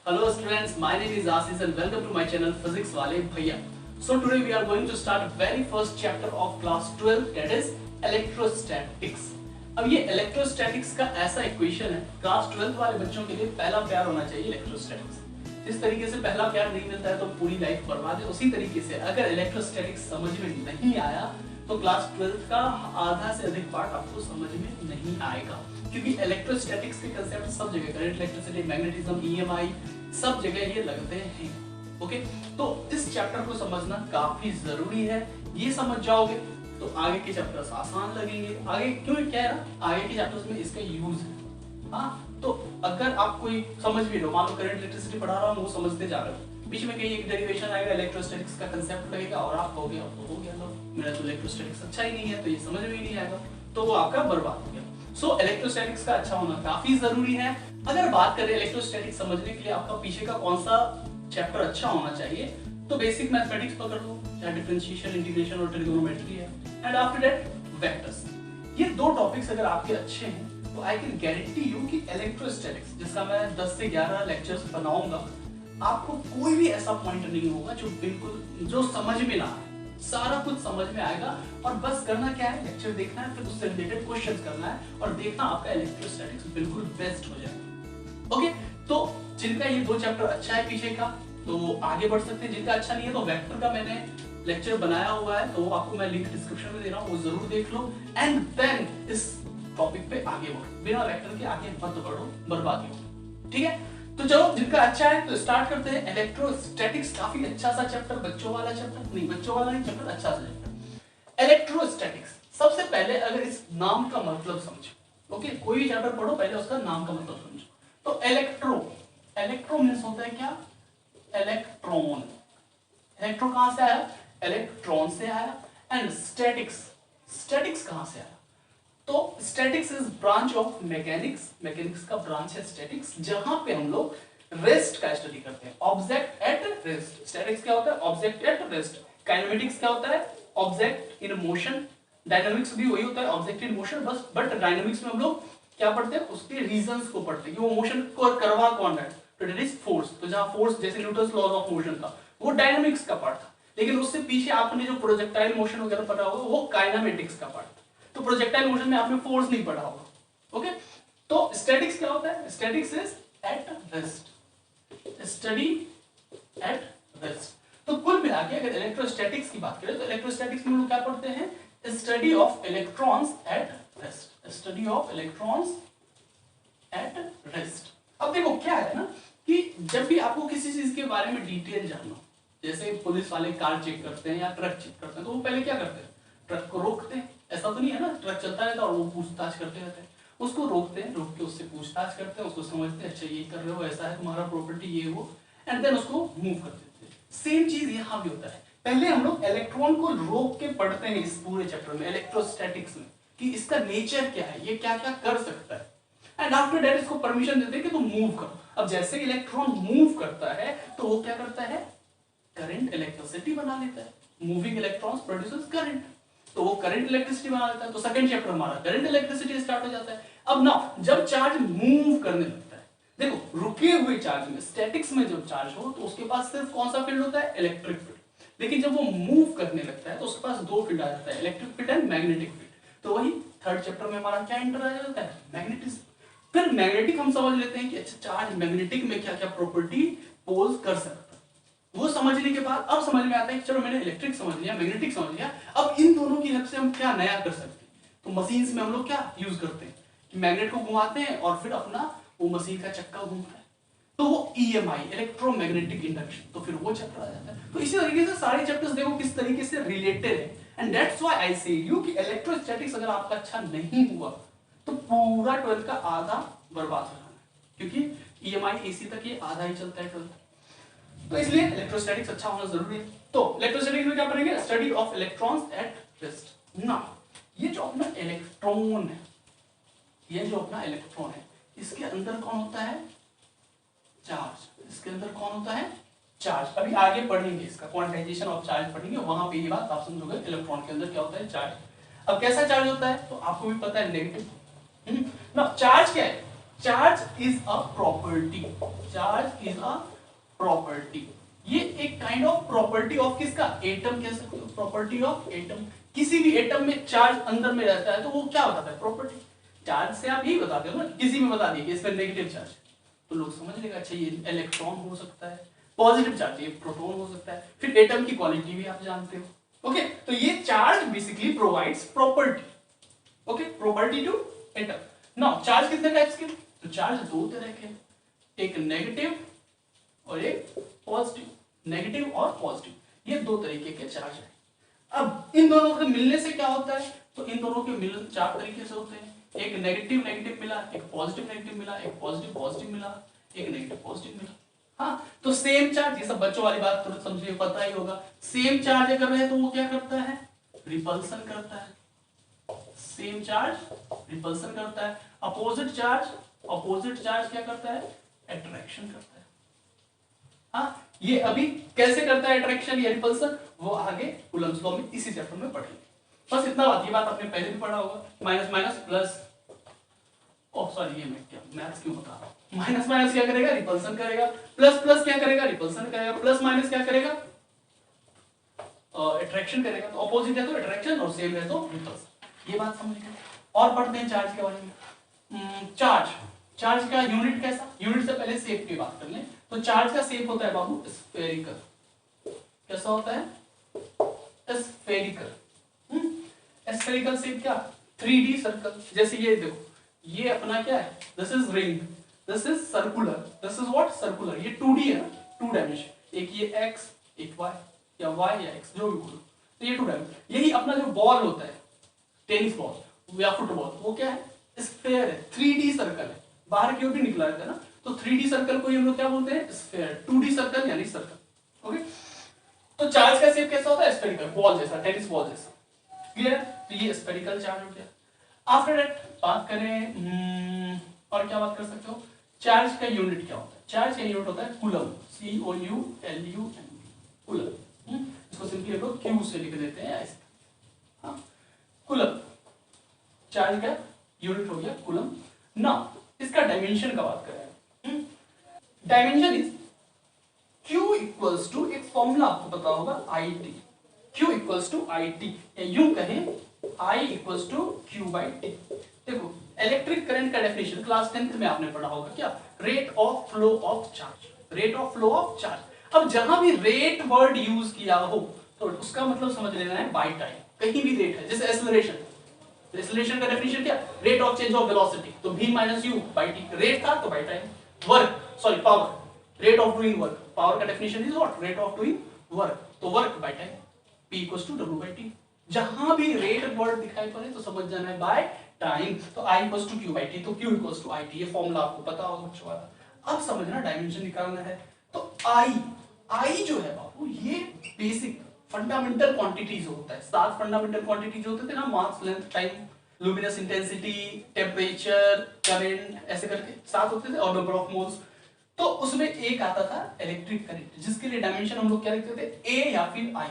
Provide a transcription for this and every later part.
Hello students, my name is Ashish and welcome to my channel Physics Wale Bhaiya. So today we are going to start very first chapter of class 12, that is electrostatics. अब ये electrostatics का ऐसा equation है, class 12 वाले बच्चों के लिए पहला प्यार होना चाहिए electrostatics. जिस तरीके से पहला प्यार नहीं मिलता है तो पूरी लाइफ बर्बाद है, उसी तरीके से अगर electrostatics समझ में नहीं आया तो क्लास 12 का आधा से अधिक पार्ट आपको समझ में नहीं आएगा, क्योंकि इलेक्ट्रोस्टैटिक्स के कंसेप्ट सब जगह, करंट, इलेक्ट्रिसिटी, मैग्नेटिज्म, ईएमआई सब जगह ये लगते हैं। ओके, तो इस चैप्टर को समझना काफी जरूरी है। ये समझ जाओगे तो आगे के चैप्टर्स आसान लगेंगे। आगे क्यों क्या है ना, आगे के चैप्टर्स में इसका यूज है। हाँ, तो अगर आप कोई समझ भी लो, मान लो करंट, इलेक्ट्रिसिटी पढ़ा रहा हूँ, वो समझते जा रहे हो, बीच में कहीं एक डेरिवेशन आएगा, इलेक्ट्रोस्टैटिक्स का कंसेप्ट लगेगा और आप कहोगे अब तो हो गया, लो मेरा तो इलेक्ट्रोस्टैटिक्स अच्छा ही नहीं है, तो ये समझ में ही नहीं आएगा, तो वो आपका बर्बाद हो गया। सो इलेक्ट्रोस्टैटिक्स का अच्छा होना काफी जरूरी है। अगर बात करें इलेक्ट्रोस्टैटिक्स समझने के लिए आपका पीछे का कौन सा चैप्टर अच्छा होना चाहिए, तो बेसिक मैथमेटिक्स पकड़ लो, चाहे डिफरेंशिएशन, इंटीग्रेशन और ट्रिग्नोमेट्री है, एंड आफ्टर दैट वेक्टर्स। ये दो टॉपिक्स अगर आपके अच्छे हैं तो आई कैन गारंटी यू कि इलेक्ट्रोस्टैटिक्स, जिसका मैं 10 से 11 लेक्चर्स बनाऊंगा, आपको कोई भी ऐसा पॉइंट नहीं होगा जो समझ में ना आए। सारा कुछ समझ में आएगा और बस करना क्या है, लेक्चर देखना है, फिर उससे रिलेटेड क्वेश्चंस करना है और देखना आपका इलेक्ट्रोस्टैटिक्स बिल्कुल बेस्ट हो जाएगा। ओके, तो जिनका ये दो चैप्टर अच्छा है पीछे का, तो वो आगे बढ़ सकते हैं। जिनका अच्छा नहीं है तो वेक्टर का मैंने लेक्चर बनाया हुआ है, तो आपको मैं लिंक डिस्क्रिप्शन में दे रहा हूँ, वो जरूर देख लो एंड देन इस टॉपिक पे आगे बढ़ो। बिना वेक्टर के आगे मत बढ़ो, बर्बादी हो। ठीक है, तो चलो जिनका अच्छा है तो स्टार्ट करते हैं। इलेक्ट्रोस्टैटिक्स काफी अच्छा सा चैप्टर, बच्चों वाला चैप्टर नहीं, बच्चों वाला नहीं चैप्टर, अच्छा सा चैप्टर इलेक्ट्रोस्टैटिक्स। सबसे पहले अगर इस नाम का मतलब समझो, ओके, कोई भी चैप्टर पढ़ो पहले उसका नाम का मतलब समझो। तो इलेक्ट्रो मींस होता है क्या, इलेक्ट्रॉन। इलेक्ट्रो कहां से आया, इलेक्ट्रॉन से आया। एंड स्टैटिक्स कहां से आया, तो statics is branch of mechanics. Mechanics का ब्रांच है स्टैटिक्स, जहां पे हम लोग रेस्ट का स्टडी करते हैं, ऑब्जेक्ट एट रेस्ट। स्टैटिक्स क्या होता है, ऑब्जेक्ट एट रेस्ट। काइनेमेटिक्स क्या होता है, ऑब्जेक्ट इन मोशन। डायनामिक्स भी वही होता है, ऑब्जेक्ट इन मोशन, बस बट डायनामिक्स में हम लोग क्या पढ़ते हैं, उसके रीजंस को पढ़ते हैं कि वो मोशन को करवा कौन है, तो दैट इज फोर्स। तो जहां फोर्स, जैसे न्यूटन्स लॉज ऑफ मोशन था, वो डायनामिक्स का पार्ट था, लेकिन उससे पीछे आपने जो प्रोजेक्टाइल मोशन वगैरह पढ़ा होगा वो काइनेमेटिक्स का पार्ट था। तो प्रोजेक्टाइल मोशन में आपने फोर्स नहीं पढ़ा होगा। ओके, तो स्टैटिक्स क्या होता है, statics is at rest, study at rest. तो कुल मिला के अगर इलेक्ट्रोस्टैटिक्स की बात करें तो इलेक्ट्रोस्टैटिक्स में हम लोग क्या पढ़ते हैं, study of electrons at rest, study of electrons at rest. अब देखो क्या है ना कि जब भी आपको किसी चीज के बारे में डिटेल जानना, जैसे पुलिस वाले कार चेक करते हैं या ट्रक चेक करते हैं, तो वो पहले क्या करते हैं, ट्रक को रोकते हैं। ऐसा तो नहीं है ना ट्रक चलता रहता और वो पूछताछ करते रहते हैं, उसको रोकते हैं, रोक के उससे पूछताछ करते हैं, उसको समझते हैं, अच्छा ये कर रहे हो, ऐसा है तुम्हारा प्रॉपर्टी, ये वो, एंड देन उसको मूव कर देते हैं। सेम चीज यहाँ भी होता है। पहले हम लोग इलेक्ट्रॉन को रोक के पढ़ते हैं इस पूरे चैप्टर में, इलेक्ट्रोस्टैटिक्स में, कि इसका नेचर क्या है, ये क्या क्या कर सकता है, एंड आफ्टर दैट इसको परमिशन देते हैं कि तुम मूव करो। अब जैसे इलेक्ट्रॉन मूव करता है तो वो क्या करता है, करंट इलेक्ट्रिसिटी बना लेता है। मूविंग इलेक्ट्रॉन्स प्रोड्यूसेस करंट, तो वो करंट इलेक्ट्रिसिटी बना लेता है। तो सेकंड चैप्टर हमारा करंट इलेक्ट्रिसिटी स्टार्ट हो जाता है। अब ना जब चार्ज मूव करने लगता है, देखो रुके हुए चार्ज में, स्टैटिक्स में जब चार्ज हो तो उसके पास सिर्फ कौन सा फील्ड होता है, इलेक्ट्रिक फील्ड। लेकिन जब वो मूव करने लगता है तो उसके पास दो फील्ड आ जाता है, electric field and magnetic field. तो वही थर्ड चैप्टर में हमारा क्या एंटर आ जाता है, मैग्नेटिज्म। फिर मैग्नेटिक हम समझ लेते हैं कि अच्छा चार्ज मैग्नेटिक में क्या क्या प्रॉपर्टी पोज कर सकता है। वो समझने के बाद अब समझ में आता है कि चलो मैंने इलेक्ट्रिक समझ लिया, मैग्नेटिक समझ लिया, अब इन दोनों की हेल्प से हम क्या नया कर सकते हैं। तो मशीन्स में हम लोग क्या यूज करते हैं कि मैग्नेट को घुमाते हैं और फिर अपना वो मशीन का चक्का घूमता है, तो वो ईएमआई, इलेक्ट्रोमैग्नेटिक इंडक्शन, तो फिर वो चैप्टर आ जाता है। तो इसी तरीके से सारे चैप्टर्स देखो किस तरीके से रिलेटेड है, एंड दैट्स व्हाई आई से यू कि इलेक्ट्रोस्टैटिक्स अगर आपका अच्छा नहीं हुआ तो पूरा 12 का आधा बर्बाद हो जाना है, क्योंकि ईएमआई एसी तक ये आधा ही चलता है 12। तो इसलिए इलेक्ट्रोस्टैटिक्स अच्छा होना जरूरी है। तो इलेक्ट्रोस्टैटिक्स में क्या पढ़ेंगे, study of electrons at rest. ना ये जो अपना इलेक्ट्रॉन है, ये जो अपना इलेक्ट्रॉन है, इसके अंदर कौन होता है, चार्ज। इसके अंदर कौन होता है, चार्ज। अभी आगे पढ़ेंगे इसका क्वांटाइजेशन ऑफ चार्ज पढ़ेंगे, वहां पे ये बात आप समझोगे इलेक्ट्रॉन के अंदर क्या होता है, चार्ज। अब कैसा चार्ज होता है तो आपको भी पता है, नेगेटिव। ना चार्ज क्या है, charge is a property, charge is a property, ये एक काइंड ऑफ प्रॉपर्टी ऑफ किसका, एटम कह सकते हो, प्रॉपर्टी ऑफ एटम। किसी भी एटम में चार्ज अंदर में रहता है तो वो क्या बताता है, प्रॉपर्टी। चार्ज से आप यही बताते हो ना, किसी में बता दिए कि इसमें नेगेटिव चार्ज, तो लोग समझ लेगा अच्छा ये इलेक्ट्रॉन हो सकता है, पॉजिटिव चार्ज ये प्रोटॉन हो सकता है, फिर एटम की क्वालिटी भी आप जानते हो। ओके, तो ये charge basically provides property, okay, property to atom. Now charge कितने टाइप्स के, तो चार्ज दो तरह के, एक नेगेटिव और एक पॉजिटिव, नेगेटिव और पॉजिटिव, ये दो तरीके के चार्ज है। अब इन दोनों के मिलने से क्या होता है, तो इन दोनों के मिलन चार तरीके से होते हैं, एक नेगेटिव नेगेटिव मिला, एक पॉजिटिव नेगेटिव मिला, एक पॉजिटिव पॉजिटिव मिला, एक नेगेटिव पॉजिटिव मिला। हाँ, तो सेम चार्ज, ये सब बच्चों वाली बात तो समझिए, पता ही होगा, सेम चार्ज अगर रहे तो वो क्या करता है, रिपल्सन करता है, सेम चार्ज रिपल्सन करता है, अपोजिट चार्ज क्या करता है, अट्रैक्शन करता है। हाँ, ये अभी कैसे करता है अट्रैक्शन या रिपल्सन, वो आगे कूलम्स लॉ में इसी चैप्टर में पढ़ेंगे। बस इतना बात, ये बात आपने पहले भी पढ़ा होगा, minus minus plus, oh sorry, ये मैं क्या मैथ्स क्यों बता रहा हूं, माइनस माइनस क्या करेगा, रिपल्सन करेगा, प्लस प्लस क्या करेगा, रिपल्सन करेगा, प्लस माइनस क्या करेगा, अट्रैक्शन करेगा। तो अपोजिट है तो अट्रैक्शन और सेम है तो रिपल्सन, ये बात समझ गए। और पढ़ते हैं चार्ज के बारे में। चार्ज का यूनिट कैसा, यूनिट से पहले शेप की बात कर लें, तो चार्ज का शेप होता है बाबू स्फेरिकल, कैसा होता है, स्फेरिकल। स्फेरिकल शेप क्या, 3D सर्कल, जैसे ये देखो, ये अपना क्या है, this is ring, this is circular, this is what, circular, ये 2D है ना, 2 डायमेंशन, एक ये x एक y या y या x जो भी बोलो, तो ये 2 डायमेंशन। यही अपना जो बॉल होता है, टेनिस बॉल या फुटबॉल, वो क्या है, स्फेयर है, 3D सर्कल है, बाहर की ओर भी निकला रहता है ना, तो 3D सर्कल को हम लोग क्या बोलते हैं, स्फेयर, 2D सर्कल यानी सर्कल। ओके, तो चार्ज का शेप कैसा होता है, स्फेरिकल, बॉल जैसा, टेनिस बॉल जैसा, क्लियर। तो ये स्फेरिकल चार्ज हो गया। आफ्टर दैट बात करें और क्या बात कर सकते हो, चार्ज का यूनिट क्या होता है, चार्ज का यूनिट होता है कूलम, COULUM, कूलम। इसको सिंपली हम लोग Q से लिख देते हैं ऐसे, हाँ, कूलम, चार्ज का यूनिट हो गया कूलम। नाउ इसका डायमेंशन का बात करें, dimension is Q equals to, एक फॉर्मूला आपको पता होगा, IT, Q equals to IT, या यूं कहें I इक्वल्स टू Q/T। देखो इलेक्ट्रिक करंट का डेफिनेशन क्लास 10th में आपने पढ़ा होगा, क्या, rate of flow of charge, rate of flow of charge. अब जहां भी रेट वर्ड यूज किया हो तो उसका मतलब समझ लेना है बाय टाइम, कहीं भी रेट है, जैसे एक्सेलरेशन, एक्सेलरेशन का डेफिनेशन क्या, rate of change of velocity, तो v minus u by t, rate था तो by time. Work, sorry power, rate of doing work, power का definition is what, rate of doing work, तो work by time, p equals to w/t। जहां भी rate word दिखाई पड़े तो समझ जाना है बाय टाइम, तो I इक्वल्स टू Q/T, तो Q इक्वल्स टू IT, ये फॉर्मूला आपको पता होगा बच्चों वाला। अब समझना डायमेंशन निकालना है, तो I जो है बाबू, ये बेसिक फंडामेंटल क्वांटिटीज होता है, 7 फंडामेंटल क्वांटिटीज होते थे ना, mass, length, time, luminous intensity, temperature, current, ऐसे करके 7 होते थे, और नंबर ऑफ मोल्स। तो उसमें एक आता था इलेक्ट्रिक करंट, जिसके लिए डायमेंशन हम लोग क्या लिखते थे, A या फिर I।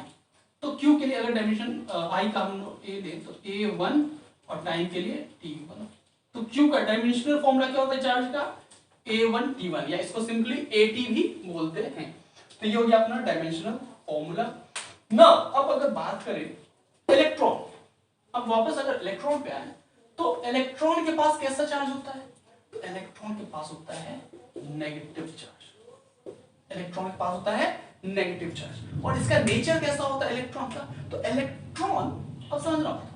तो Q के लिए अगर डायमेंशन I का हम लोग A दें तो A1, और टाइम के लिए T1। तो Q का डायमेंशनल फॉर्मूला क्या होता है चार्ज का, A1 T1, या इसको सिंपली AT भी बोलते हैं। तो ये हो गया अपना डायमेंशनल फॉर्मूला। ना अब अगर बात करें इलेक्ट्रॉन, अब वापस अगर इलेक्ट्रॉन पे आए, तो इलेक्ट्रॉन के पास कैसा चार्ज होता है, तो इलेक्ट्रॉन के पास होता है नेगेटिव चार्ज, इलेक्ट्रॉन के पास होता है नेगेटिव चार्ज। और इसका नेचर कैसा होता है इलेक्ट्रॉन का, तो इलेक्ट्रॉन, अब समझना,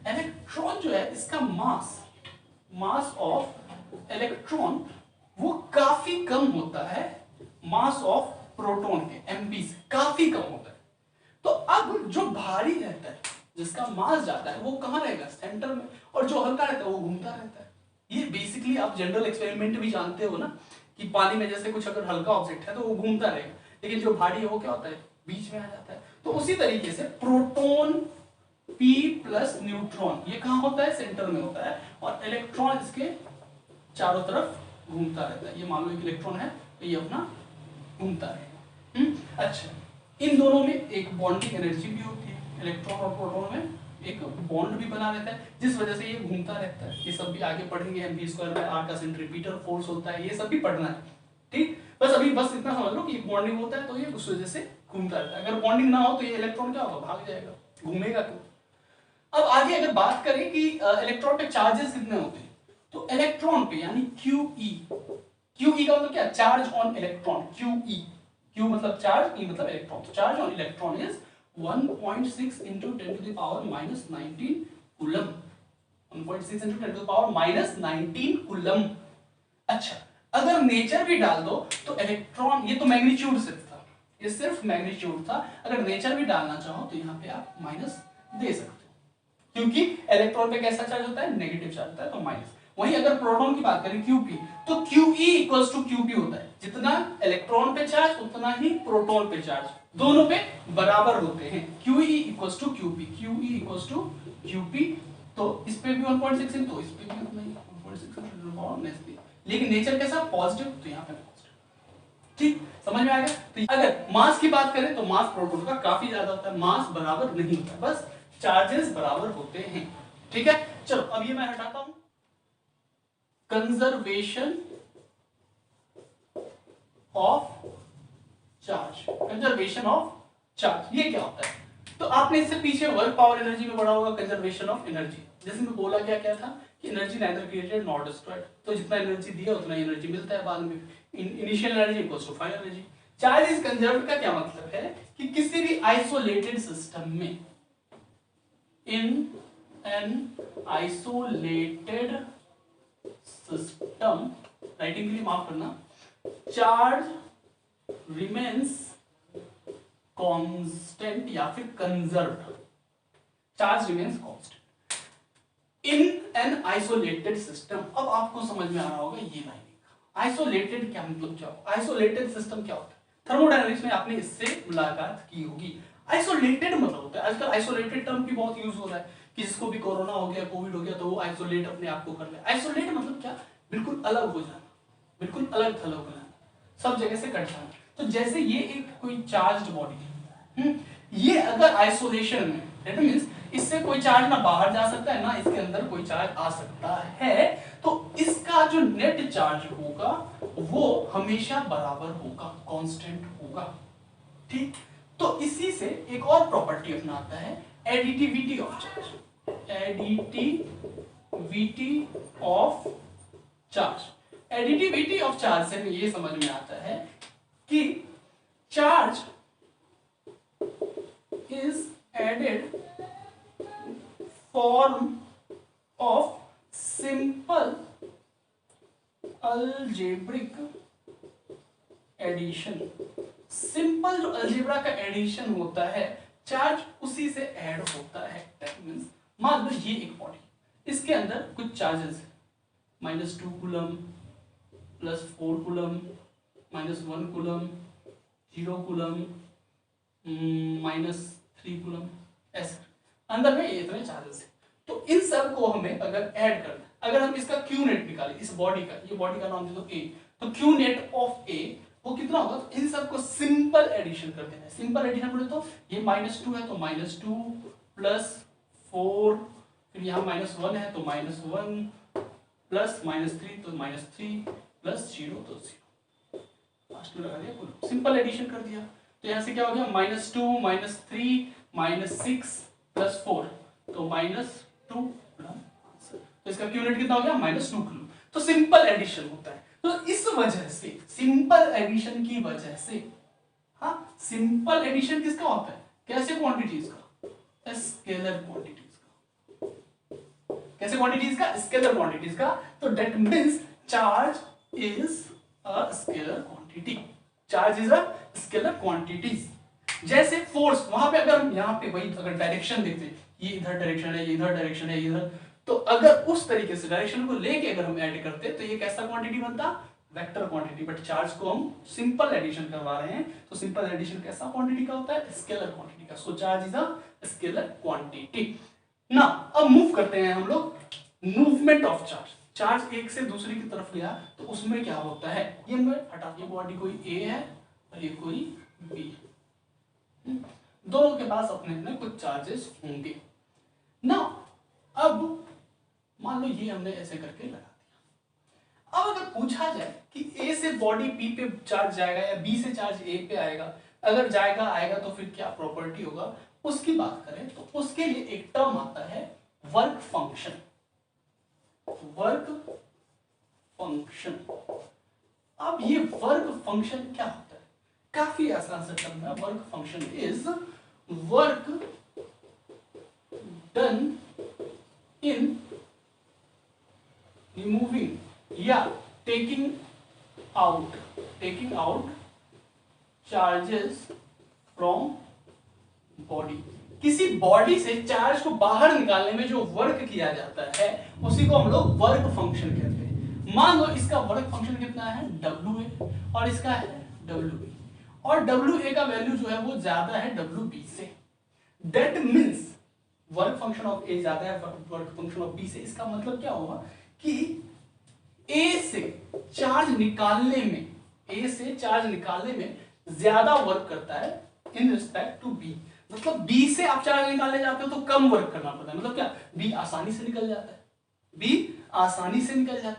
इलेक्ट्रॉन जो है इसका मास ऑफ इलेक्ट्रॉन वो काफी कम होता है मास ऑफ प्रोटॉन के, MP से काफी कम होता है। तो अब जो भारी रहता है, जिसका मास जाता है, वो कहां रहेगा, सेंटर में, और जो हल्का रहता है वो घूमता रहता है। ये बेसिकली आप जनरल एक्सपेरिमेंट भी जानते हो ना, कि पानी में जैसे कुछ अगर हल्का ऑब्जेक्ट है तो वो घूमता रहेगा, लेकिन जो भारी है वो क्या होता है, बीच में आ जाता है। तो उसी तरीके से प्रोटॉन P प्लस न्यूट्रॉन, ये कहां होता है, सेंटर में होता है, और इलेक्ट्रॉन इसके चारों तरफ घूमता रहता है। ये मान लो एक इलेक्ट्रॉन है तो ये अपना घूमता रहेगा। अच्छा, इन दोनों में एक बॉन्डिंग एनर्जी भी होती है, इलेक्ट्रॉन और प्रोटॉन में एक बॉन्ड भी बना रहता है, जिस वजह से ये घूमता रहता है। ये सब भी आगे पढ़ेंगे, M V square by R का सेंट्रीपिटल फोर्स होता है, ये सब भी पढ़ना है, ठीक। बस अभी बस इतना समझ लो कि बॉन्डिंग होता है तो ये उस वजह से घूमता रहता है। अगर बॉन्डिंग ना हो तो ये इलेक्ट्रॉन क्या होगा, भाग जाएगा, घूमेगा क्यों। अब आगे अगर बात करें कि इलेक्ट्रॉन पे चार्जेस कितने होते हैं, तो इलेक्ट्रॉन पे यानी QE, QE का मतलब क्या, charge on electron, QE, Q मतलब चार्ज, E मतलब इलेक्ट्रॉन, तो charge on electron is 1.6 into 10 to the power minus 19 coulomb, 1.6 into 10 to the power minus 19 coulomb. अच्छा, अगर नेचर भी डाल दो तो इलेक्ट्रॉन, ये तो मैग्नीट्यूड सिर्फ था, ये सिर्फ मैग्नीट्यूड था, अगर नेचर भी डालना चाहो तो यहाँ पे आप माइनस दे सकते हो, क्योंकि इलेक्ट्रॉन पे कैसा चार्ज होता है, नेगेटिव चार्ज होता है, तो माइनस। वहीं अगर प्रोटॉन की बात करें QP, तो QE इक्वल्स टू QP होता है, जितना इलेक्ट्रॉन पे चार्ज उतना ही प्रोटॉन पे चार्ज, दोनों पे बराबर होते हैं। QE equals to QP, QE equals to QP, तो इस पे भी 1.6 है, तो इस पे भी उतना ही 1.6, लेकिन नेचर कैसा, पॉजिटिव, तो यहाँ पे पॉजिटिव, ठीक, समझ में आ गया। तो अगर मास की बात करें तो मास प्रोटॉन का काफी ज्यादा होता है, मास बराबर नहीं होता, बस चार्जेस बराबर होते हैं, ठीक है। चलो अब ये मैं हटाता हूं, conservation of charge, conservation of charge ये क्या होता है, तो आपने इससे पीछे वर्क पावर एनर्जी में पढ़ा होगा, कंजर्वेशन ऑफ एनर्जी, जिसमें बोला गया क्या था कि energy neither created not destroyed, तो जितना एनर्जी दिया उतना एनर्जी मिलता है बाद में, initial energy equals to final energy. Charge is conserved का क्या मतलब है कि किसी भी आइसोलेटेड सिस्टम में, in an isolated system, writing के लिए माफ करना, चार्ज रिमेन्स कांस्टेंट या फिर conserved, charge remains constant in an isolated system. अब आपको समझ में आ रहा होगा ये लाइन, आइसोलेटेड क्या मतलब, क्या आइसोलेटेड सिस्टम क्या होता है, थर्मोडायनामिक्स में आपने इससे मुलाकात की होगी। आइसोलेटेड मतलब होता है, आजकल आइसोलेटेड टर्म की बहुत यूज हो रहा है कि जिसको भी कोरोना हो गया, कोविड हो गया, तो वो आइसोलेट अपने आप को कर ले। आइसोलेट मतलब क्या, बिल्कुल अलग हो जाना, बिल्कुल अलग थलग हो जाना, सब जगह से कट जाना। तो जैसे ये एक कोई चार्ज्ड बॉडी है, ये अगर आइसोलेशन में, दैट मींस इससे कोई चार्ज ना बाहर जा सकता है ना इसके अंदर कोई चार्ज आ सकता है, तो इसका जो नेट चार्ज होगा वो हमेशा बराबर होगा, कांस्टेंट होगा, ठीक। तो इसी से एक और प्रॉपर्टी अपनाता है additivity of charge, additivity of charge. Additivity of charge से ये समझ में आता है कि charge is added form of simple algebraic addition. Simple जो अलजेब्रा का एडिशन होता है, चार्ज उसी से ऐड होता है। दैट मींस मान लो ये एक बॉडी, इसके अंदर कुछ चार्जेस है, -2 coulomb, +4 coulomb, -1 coulomb, 0 coulomb, -3 coulomb, ऐसे अंदर में ये इतने चार्जेस है। तो इन सब को हमें अगर ऐड करना, अगर हम इसका क्यू नेट निकालें, इस बॉडी का, ये बॉडी का नाम दे दो A, तो क्यू नेट ऑफ A वो कितना होगा, तो इन सबको सिंपल एडिशन कर देना है। सिंपल एडिशन बोले तो ये -2 है तो -2 +4, फिर यहाँ -1 है तो -1 प्लस -3 तो -3 प्लस 0 तो 0, लास्ट में लगा दिया कुल, सिंपल एडिशन कर दिया। तो यहाँ से क्या हो गया, -2 -3 -6 +4 तो -2 कूलम, तो इसका क्यू नेट कितना हो गया, -2 कूलम। तो सिंपल एडिशन होता है। तो इस वजह से, सिंपल एडिशन की वजह से, हाँ सिंपल एडिशन किसका होता है, कैसे क्वांटिटीज का, स्केलर क्वांटिटीज का, कैसे क्वांटिटीज का, स्केलर क्वांटिटीज का। तो that means charge is a scalar quantity, charge is a scalar quantities. जैसे फोर्स, वहां पे अगर हम यहाँ पे वही अगर डायरेक्शन देखते, ये इधर डायरेक्शन है, ये इधर डायरेक्शन है, ये इधर, तो अगर उस तरीके से डायरेक्शन को लेके अगर हम ऐड करते तो ये कैसा क्वांटिटी बनता, वेक्टर क्वांटिटी। बट चार्ज को हम सिंपल एडिशन करवा रहे हैं, तो सिंपल एडिशन कैसा क्वांटिटी का होता है, स्केलर क्वांटिटी का। So charge is a scalar quantity. ना अब मूव करते हैं हम लोग मूवमेंट ऑफ चार्ज। चार्ज एक से दूसरी की तरफ गया तो उसमें क्या होता है, ये मैं हटा, ये बॉडी कोई ए है और ये कोई बी, दोनों के पास अपने अपने कुछ चार्जेस होंगे। ना अब मान लो ये हमने ऐसे करके लगा दिया। अब अगर पूछा जाए कि ए से बॉडी पी पे चार्ज जाएगा या बी से चार्ज ए पे आएगा, अगर जाएगा आएगा तो फिर क्या प्रॉपर्टी होगा, उसकी बात करें तो उसके लिए एक टर्म आता है वर्क फंक्शन। Work function. अब ये वर्क फंक्शन क्या होता है, काफी आसान सा टर्म है। Work function is work done in removing या taking out charges from body. किसी बॉडी से चार्ज को बाहर निकालने में जो वर्क किया जाता है उसी को हम लोग वर्क फंक्शन कहते हैं। मान लो इसका वर्क फंक्शन कितना है WA और इसका है WB, और WA का वैल्यू जो है वो ज्यादा है WB से। That means work function of A ज्यादा है वर्क फंक्शन ऑफ B से। इसका मतलब क्या होगा कि A से चार्ज निकालने में ज्यादा वर्क करता है इन रिस्पेक्ट टू B। मतलब B से आप चार्ज निकालने जाते हो तो कम वर्क करना पड़ता है। मतलब क्या, B आसानी से निकल जाता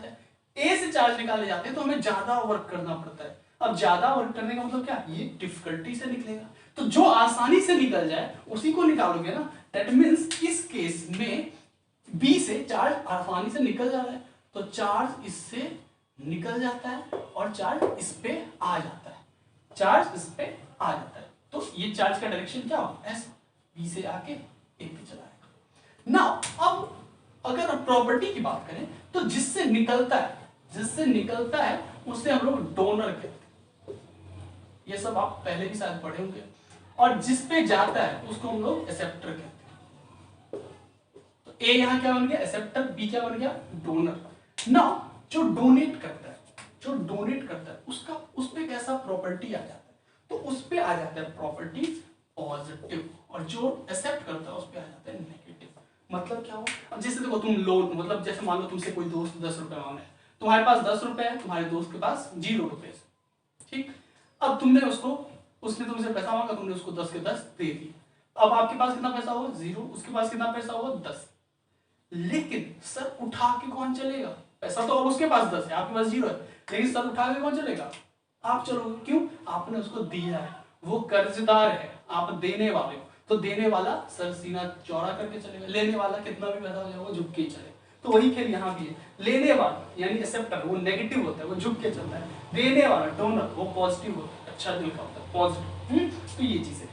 है। A से चार्ज निकालने जाते हैं तो हमें ज्यादा वर्क करना पड़ता है। अब ज्यादा वर्क करने का मतलब क्या, ये डिफिकल्टी से निकलेगा। तो जो आसानी से निकल जाए उसी को निकालोगे ना। दैट मीन्स इस केस में B से चार्ज आसानी से निकल जा रहा है तो चार्ज इससे निकल जाता है और चार्ज इस पे आ जाता है। तो ये चार्ज का डायरेक्शन क्या होगा, ऐसा B से आके A पे चला जाएगा ना। अब अगर प्रॉपर्टी की बात करें तो जिससे निकलता है उसे हम लोग डोनर कहते हैं। ये सब आप पहले भी शायद पढ़े होंगे। और जिस पे जाता है उसको हम लोग एक्सेप्टर कहते हैं। तो A यहां क्या बन गया, एक्सेप्टर, B क्या बन गया, डोनर। ना जो डोनेट करता है उसका उस पे कैसा प्रॉपर्टी आ जाता है, तो उस पे आ जाता है प्रॉपर्टी पॉजिटिव, और जो एक्सेप्ट करता है उस पे आ जाता है नेगेटिव। मतलब क्या हो, अब जैसे देखो तुम लोन, मतलब जैसे मान लो तुमसे कोई दोस्त 10 रुपए मांगे, तुम्हारे पास 10 रुपए है, तुम्हारे दोस्त के पास 0 रुपए, ठीक। अब उसने तुमसे पैसा मांगा, तुमने उसको 10 के 10 दे दिए। अब आपके पास कितना पैसा होगा, 0, उसके पास कितना पैसा होगा, 10। लेकिन सर उठा के कौन चलेगा, पैसा तो अब उसके पास 10 है, आपके पास 0 है, लेकिन सर उठा के कौन चलेगा, आप चलोगे। क्यों, आपने उसको दिया है, वो कर्जदार है, आप देने वाले हो, तो देने वाला सर सीना चौड़ा करके चलेगा, लेने वाला कितना भी पैसा हो जाए वो झुक के ही चलेगा। तो वही खेल यहाँ भी है, लेने वाला यानी एक्सेप्टर वो नेगेटिव होता है, वो झुक के चलता है, देने वाला डोनर वो पॉजिटिव होता है, अच्छा दिल का होता है, पॉजिटिव। तो ये चीज है।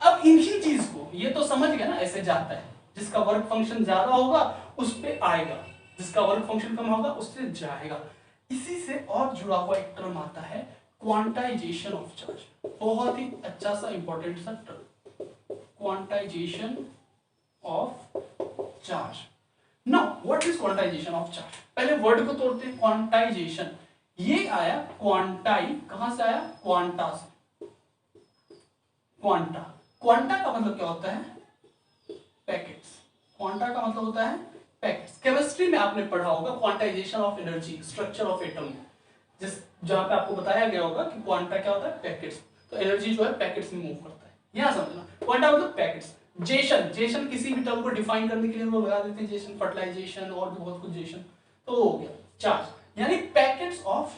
अब इन्हीं चीज को ये तो समझ गया ना, ऐसे जाता है, जिसका वर्क फंक्शन ज्यादा होगा उस पे आएगा, जिसका वर्क फंक्शन कम होगा उससे जाएगा। इसी से और जुड़ा हुआ एक टर्म आता है क्वांटाइजेशन ऑफ चार्ज। बहुत ही अच्छा सा इंपॉर्टेंट सा term, quantization of charge. Now what is quantization of charge, पहले वर्ड को तोड़ते हैं। क्वांटाइजेशन, ये आया क्वांटाई, कहां से आया, क्वांटा से। क्वांटा का मतलब क्या होता है, पैकेट्स। क्वांटा का मतलब होता है पैकेट्स। केमिस्ट्री में आपने पढ़ा होगा quantization of energy, structure of atom, जहां पे आपको बताया गया होगा कि क्वांटा क्या होता है, पैकेट्स। तो एनर्जी जो है पैकेट्स में मूव करता है, यहां समझना। क्वांटा मतलब पैकेट्स। जेशन किसी भी टर्म को डिफाइन करने के लिए हम लोग लगा देते हैं जेशन, फर्टिलाइजेशन और भी बहुत कुछ जेशन, तो हो गया चार्ज, यानी पैकेट्स ऑफ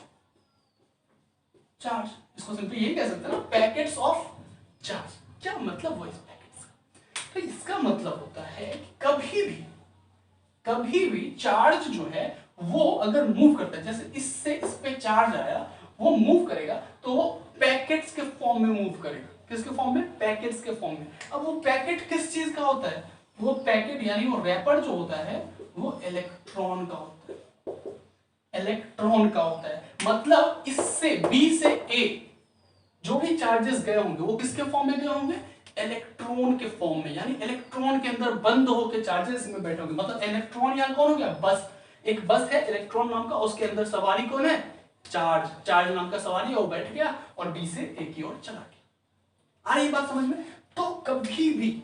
चार्ज। इसको सिंपली यही कह सकते हैं ना, पैकेट्स ऑफ चार्ज। क्या मतलब वो इस पैकेट्स का, तो इसका मतलब होता है कि कभी भी चार्ज जो है वो अगर मूव करता है, जैसे इससे इस पे चार्ज आया, वो मूव करेगा तो वो पैकेट्स के फॉर्म में मूव करेगा। किसके फॉर्म में, पैकेट्स के फॉर्म में। अब वो पैकेट किस चीज का होता है, वो पैकेट यानी वो रैपर जो होता है वो इलेक्ट्रॉन का होता है। मतलब इससे बी से ए जो भी चार्जेस गए होंगे वो किसके फॉर्म में गए होंगे, इलेक्ट्रॉन के फॉर्म में, यानी इलेक्ट्रॉन के अंदर बंद होकर चार्जेस में बैठे होंगे। मतलब इलेक्ट्रॉन यहाँ कौन हो गया, बस, एक बस है इलेक्ट्रॉन नाम का, उसके अंदर सवारी कौन है, चार्ज नाम का सवारी है, वो बैठ गया और बी से ए की ओर चला गया। आ रही बात समझ में। तो कभी भी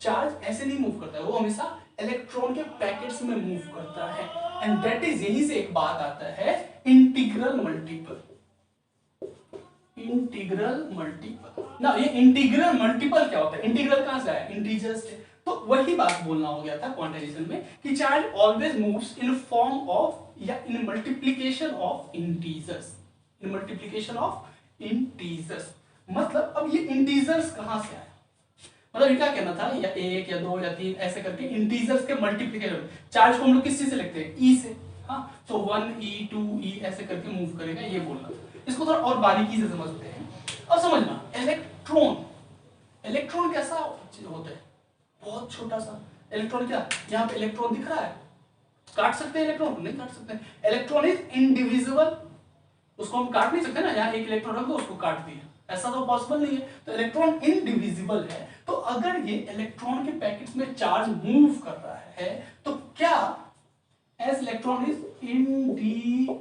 चार्ज ऐसे नहीं मूव करता है, वो हमेशा इलेक्ट्रॉन के पैकेट्स में मूव करता है। एंड दैट इज, यहीं से एक बात आता है इंटीग्रल मल्टीपल ना। ये इंटीग्रल मल्टीपल क्या होता है, इंटीग्रल कहां से आया, इंटीजर से। तो तो वही बात बोलना हो गया था क्वांटाइजेशन में कि charge always moves in form of या in multiplication of integers, in multiplication of integers. मतलब अब ये इंटीजर्स कहां से आए, मतलब ये क्या कहना था, या एक या दो या तीन ऐसे करके इंटीजर्स के मल्टीप्लिकेशन। चार्ज को हम लोग किस चीज से लिखते हैं, ई से। हाँ, तो 1e 2e ऐसे करके मूव करेगा, ये बोलना। इसको थोड़ा और बारीकी से समझते हैं। अब समझना, इलेक्ट्रॉन, इलेक्ट्रॉन कैसा होता है, बहुत छोटा सा इलेक्ट्रॉन। क्या यहाँ पे इलेक्ट्रॉन दिख रहा है, काट सकते हैं इलेक्ट्रॉन को, नहीं काट सकते। इलेक्ट्रॉन इज इनडिविजिबल, उसको हम काट नहीं सकते ना, यहाँ एक इलेक्ट्रॉन रख दो उसको काट दिया, ऐसा तो पॉसिबल नहीं है। तो इलेक्ट्रॉन इनडिविजिबल है। तो अगर ये इलेक्ट्रॉन के पैकेट्स में चार्ज मूव कर रहा है तो क्या as electron is indivisible,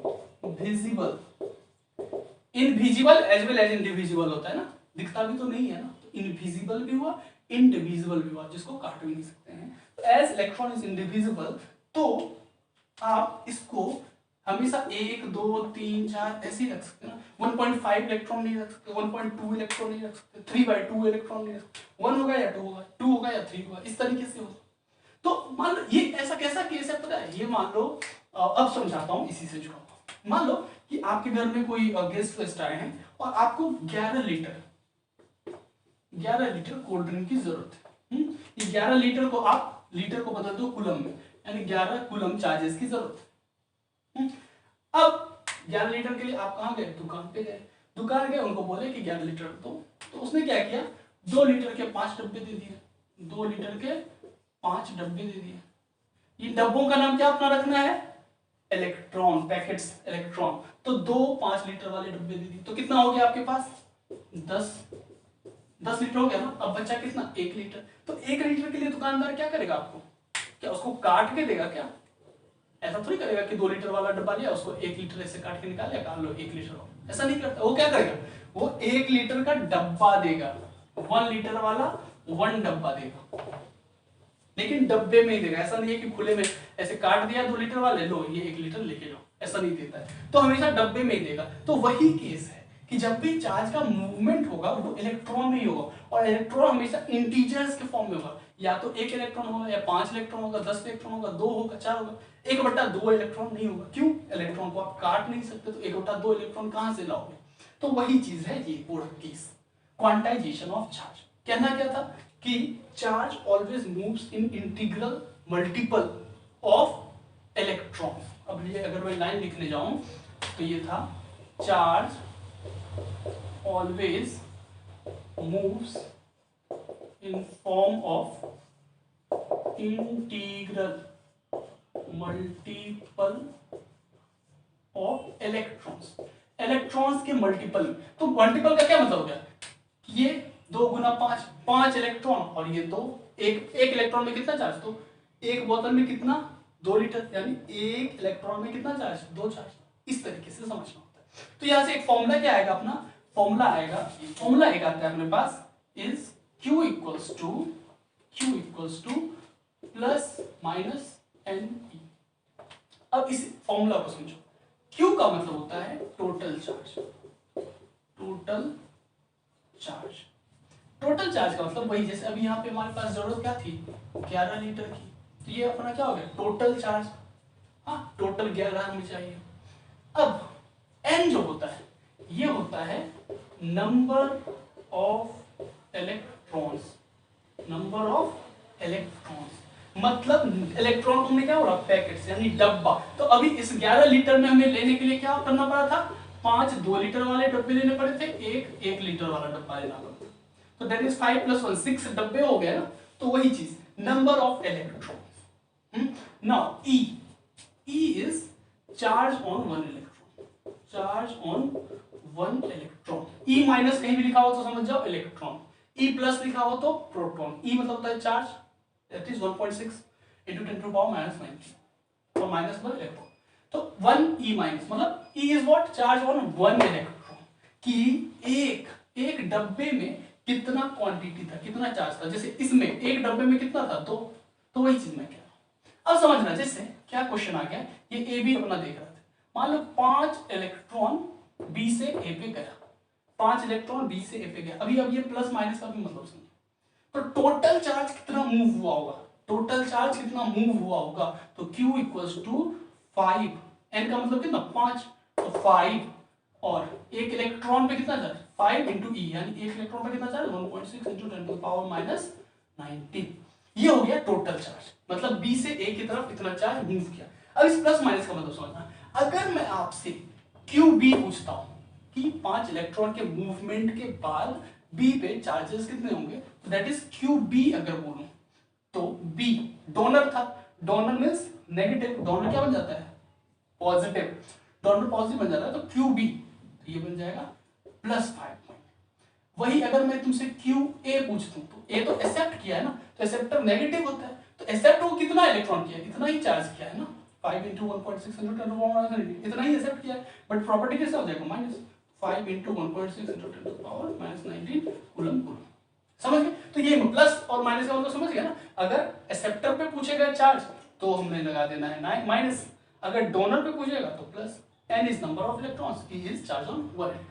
invisible as well as indivisible होता है ना, दिखता भी तो नहीं है ना, तो इनविजिबल भी हुआ, इनडिविजिबल भी हुआ, जिसको काट भी नहीं सकते हैं। तो एज इलेक्ट्रॉन इज इनडिविजिबल, तो आप इसको हमेशा 1 2 3 4 ऐसे ही रख सकते हैं ना। 1.5 इलेक्ट्रॉन नहीं रख सकते, 1.2 इलेक्ट्रॉन नहीं रख सकते, 3/2 इलेक्ट्रॉन नहीं रख सकते। 1 होगा या 2 होगा, 2 होगा या 3 होगा, इस तरीके से होगा। तो मान लो ये ऐसा कैसा केस है पता है, ये मान लो अब समझाता हूँ इसी से जुड़ा। मान लो कि आपके घर में कोई गेस्ट वेस्ट आए हैं और आपको 11 लीटर कोल्ड ड्रिंक की जरूरत है। ये 11 लीटर को आप लीटर को बदल दो कुलम में, यानी 11 कुलम चार्जेस की जरूरत है। अब 11 लीटर के लिए आप कहां गए, दुकान पे गए, दुकान गए, उनको बोले कि 11 लीटर दो। तो उसने क्या किया, 2 लीटर के 5 डब्बे दे दिए, 2 लीटर के 5 डब्बे दे दिए। ये डब्बों का नाम क्या अपना रखना है, इलेक्ट्रॉन, पैकेट्स इलेक्ट्रॉन। तो 2 5 लीटर वाले डब्बे दे दिए, तो कितना हो गया आपके पास, 10 लीटर हो गया ना। अब बच्चा कितना, 1 लीटर। तो 1 लीटर के लिए दुकानदार क्या करेगा, आपको क्या उसको काट के देगा क्या, ऐसा थोड़ी करेगा कि 2 लीटर वाला डब्बा लिया उसको 1 लीटर ऐसे काट के निकाल लिया, लो 1 लीटर हो, ऐसा नहीं करता। वो क्या करेगा, वो 1 लीटर का डब्बा देगा, 1 लीटर वाला 1 डब्बा देगा, लेकिन डब्बे में ही देगा। ऐसा नहीं है कि खुले में ऐसे काट दिया 2 लीटर वाले, लो ये 1 लीटर लेके जाओ, ऐसा नहीं देता है। तो हमेशा डब्बे में ही देगा। तो वही केस है कि जब भी चार्ज का मूवमेंट होगा वो इलेक्ट्रॉन में ही होगा, और इलेक्ट्रॉन हमेशा इंटीजर्स के फॉर्म में होगा। या तो 1 इलेक्ट्रॉन होगा, या 5 इलेक्ट्रॉन होगा, 10 इलेक्ट्रॉन होगा, 2 होगा, 4 होगा। 1/2 इलेक्ट्रॉन नहीं होगा। क्यों, इलेक्ट्रॉन को आप काट नहीं सकते, तो 1/2 इलेक्ट्रॉन कहां से लाओगे। तो वही चीज है ये पूरा केस, क्वांटाइजेशन ऑफ चार्ज। कहना क्या था कि charge always moves in integral multiple of electron. अब ये अगर मैं लाइन लिखने जाऊं तो ये था, charge always moves in form of integral multiple of electrons, electrons के मल्टीपल। तो मल्टीपल का क्या मतलब हो गया, ये 2 गुना 5, 5 इलेक्ट्रॉन, और ये 2, एक इलेक्ट्रॉन में कितना चार्ज, तो एक बोतल में कितना, 2 लीटर, यानी एक इलेक्ट्रॉन में कितना चार्ज, 2 चार्ज। इस तरीके से समझना होता है। तो यहां से एक फॉर्मूला क्या आएगा अपना, फॉर्मूला एक आता है अपने पास, is Q equals to plus minus NE। अब इस फॉर्मूला को समझो। Q का मतलब होता है टोटल चार्ज, टोटल चार्ज का मतलब वही, जैसे अभी यहाँ पे हमारे पास जरूरत क्या थी, 11 लीटर की, तो ये अपना क्या हो गया, टोटल चार्ज। हाँ, टोटल 11 हमें चाहिए। अब N जो होता है, ये होता है नंबर ऑफ इलेक्ट्रॉन्स, मतलब इलेक्ट्रॉन तुमने क्या बोला, पैकेट्स यानी डब्बा। तो अभी इस 11 लीटर में हमें लेने के लिए क्या करना पड़ा था, 5 2 लीटर वाले डब्बे लेने पड़े थे, एक 1 लीटर वाला डब्बा लेना पड़ा। तो दैट इज 5 + 1 6 डब्बे हो गए ना। तो वही चीज, number of electrons. Now E is charge on 1 electron, charge on 1 electron. E minus कहीं भी लिखा हो तो समझ जाओ इलेक्ट्रॉन, E प्लस लिखा हो तो प्रोटॉन। E मतलब होता है चार्ज, दैट इज 1.6 into 10⁻⁻⁹ और माइनस मतलब इलेक्ट्रॉन। तो 1 E माइनस मतलब E is what, charge on 1 electron. कि एक डब्बे में कितना क्वांटिटी था, कितना चार्ज था। जैसे इसमें एक डब्बे में कितना था, 2। तो वही चीज मैं कह रहा हूं। अब समझना, जैसे क्या क्वेश्चन आ गया, ये ए बी अपना देख रहा था। मान लो 5 इलेक्ट्रॉन बी से ए पे गया, 5 इलेक्ट्रॉन बी से ए पे गया। अभी अब ये प्लस माइनस का भी मतलब समझो। तो टोटल चार्ज कितना मूव हुआ होगा, टोटल चार्ज कितना मूव हुआ होगा, तो Q इक्वल्स टू 5, n का मतलब कितना 5, तो 5 और एक इलेक्ट्रॉन पे कितना चार्ज 5 इंटू ई, यानी एक इलेक्ट्रॉन पे कितना charge 1.6 into 10 to the power minus 19। ये हो गया टोटल चार्ज, मतलब बी से ए की तरफ इतना चार्ज मूव किया। अब इस प्लस माइनस का मतलब समझना, अगर मैं आपसे क्यू बी पूछता हूं कि 5 इलेक्ट्रॉन के मूवमेंट के बाद बी पे चार्जेस कितने होंगे, तो दैट इज क्यू बी अगर बोलूं तो बी डोनर था, डोनर मीन्स नेगेटिव, डोनर क्या बन जाता है पॉजिटिव, डोनर पॉजिटिव बन जाता है, तो क्यू बी ये बन जाएगा +5। वही अगर मैं तुमसे क्यू ए पूछूं तो ए तो एक्सेप्ट किया है ना, तो एक्सेप्टर नेगेटिव होता है, तो एक्सेप्ट वो कितना इलेक्ट्रॉन किया, इतना ही चार्ज किया है ना, 5 into 1.6 into 10 to the power इतना ही एक्सेप्ट किया है, बट प्रॉपर्टी कैसे हो जाएगा -5 into 1.6 into 10 to the power -19 coulomb coulomb. समझ गए, तो ये प्लस और माइनस का मतलब समझ गया ना, अगर एक्सेप्टर पे पूछेगा चार्ज तो हमने लगा देना है माइनस, अगर डोनर पे पूछेगा तो plus, n is number of electrons, e is charge on one electron.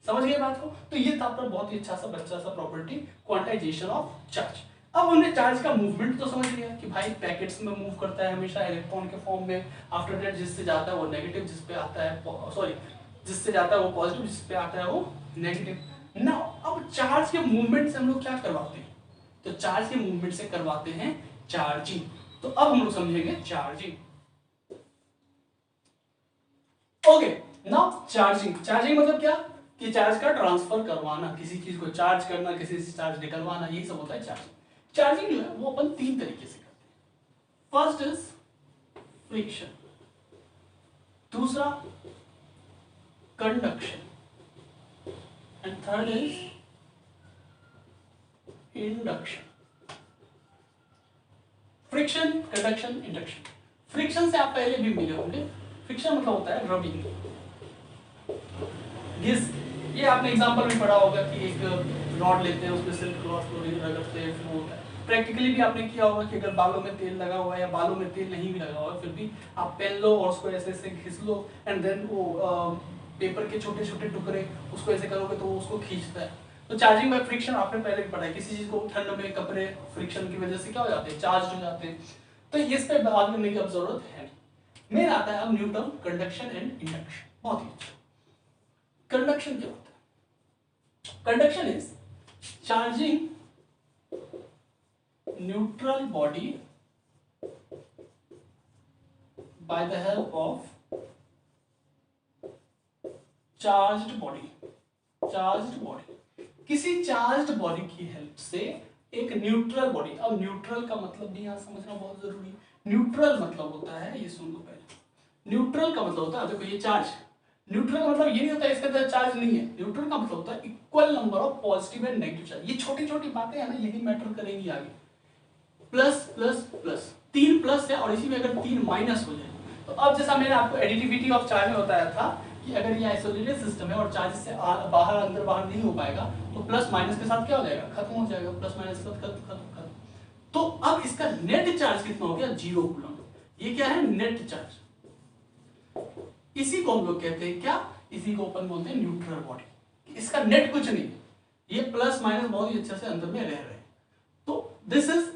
समझ गए बात को, तो ये था आपका बहुत ही अच्छा सा बच्चा सा प्रॉपर्टी क्वांटाइजेशन ऑफ चार्ज। अब हमने चार्ज का मूवमेंट तो समझ लिया कि भाई पैकेट्स में मूव करता है हमेशा इलेक्ट्रॉन के फॉर्म में, आफ्टर दैट जिससे जाता है वो नेगेटिव, जिस पे आता है सॉरी जिससे जाता है वो पॉजिटिव, जिस पे आता है वो नेगेटिव। ना अब चार्ज के मूवमेंट से हम लोग क्या करवाते हैं, तो चार्ज के मूवमेंट से करवाते हैं चार्जिंग। तो अब हम लोग समझेंगे charging. Okay, now charging, charging मतलब क्या कि चार्ज का ट्रांसफर करवाना, किसी चीज को चार्ज करना, किसी से चार्ज निकलवाना, यही सब होता है चार्जिंग। चार्जिंग जो है वो अपन 3 तरीके से करते हैं। फर्स्ट इज फ्रिक्शन, दूसरा conduction and third is induction. Friction, conduction, induction. Friction से आप पहले भी मिले होंगे, फ्रिक्शन मतलब होता है रबिंग, घिस। ये आपने एग्जांपल में पढ़ा होगा कि एक रॉड लेते हैं उसमें सिल्क क्लॉथ को रगड़ते हैं, फ्लो होता है। प्रैक्टिकली भी आपने किया होगा कि अगर बालों में तेल लगा हुआ है या बालों में तेल नहीं भी लगा हुआ है, फिर भी आप पेन लो और उसको ऐसे ऐसे घिस लो, एंड देन वो पेपर के छोटे छोटे टुकड़े उसको ऐसे करोगे तो वो उसको खींचता है। तो चार्जिंग बाय फ्रिक्शन आपने पहले भी पढ़ा है, किसी चीज को ठंड में कपड़े फ्रिक्शन की वजह से क्या हो जाते हैं, चार्ज हो जाते हैं। तो इस पे बात करने की अब जरूरत है। मेन आता है अब new term conduction and induction. बहुत ही अच्छा। कंडक्शन क्या होता है? Conduction is charging neutral body by the help of charged body. Charged body, किसी चार्ज्ड बॉडी की हेल्प से एक न्यूट्रल बॉडी। अब न्यूट्रल का मतलब भी यहां समझना बहुत जरूरी है। न्यूट्रल मतलब होता है, ये सुन लो पहले, न्यूट्रल का मतलब होता है, देखो ये चार्ज, न्यूट्रल का मतलब ये नहीं होता है इसके अंदर चार्ज नहीं है, न्यूट्रल का मतलब होता है equal number of positive and negative charge. ये छोटी छोटी बातें हैं ना, यही मैटर करेंगी आगे। प्लस प्लस प्लस, 3 प्लस है और इसी में अगर 3 माइनस हो जाए, तो अब जैसा मैंने आपको एडिटिविटी ऑफ चार्ज में बताया था कि अगर ये आइसोलेटेड सिस्टम है और चार्ज से बाहर अंदर बाहर नहीं हो पाएगा, तो प्लस माइनस के साथ क्या हो जाएगा, खत्म हो जाएगा, प्लस माइनस के साथ खत्म खत्म खत्म। तो अब इसका नेट चार्ज कितना हो गया, 0 कूलम। ये क्या है, नेट चार्ज। इसी को हम लोग कहते हैं क्या, इसी को अपन बोलते हैं न्यूट्रल बॉडी। इसका नेट कुछ नहीं, ये प्लस माइनस बहुत ही अच्छे से अंदर में रह रहे हैं। तो this is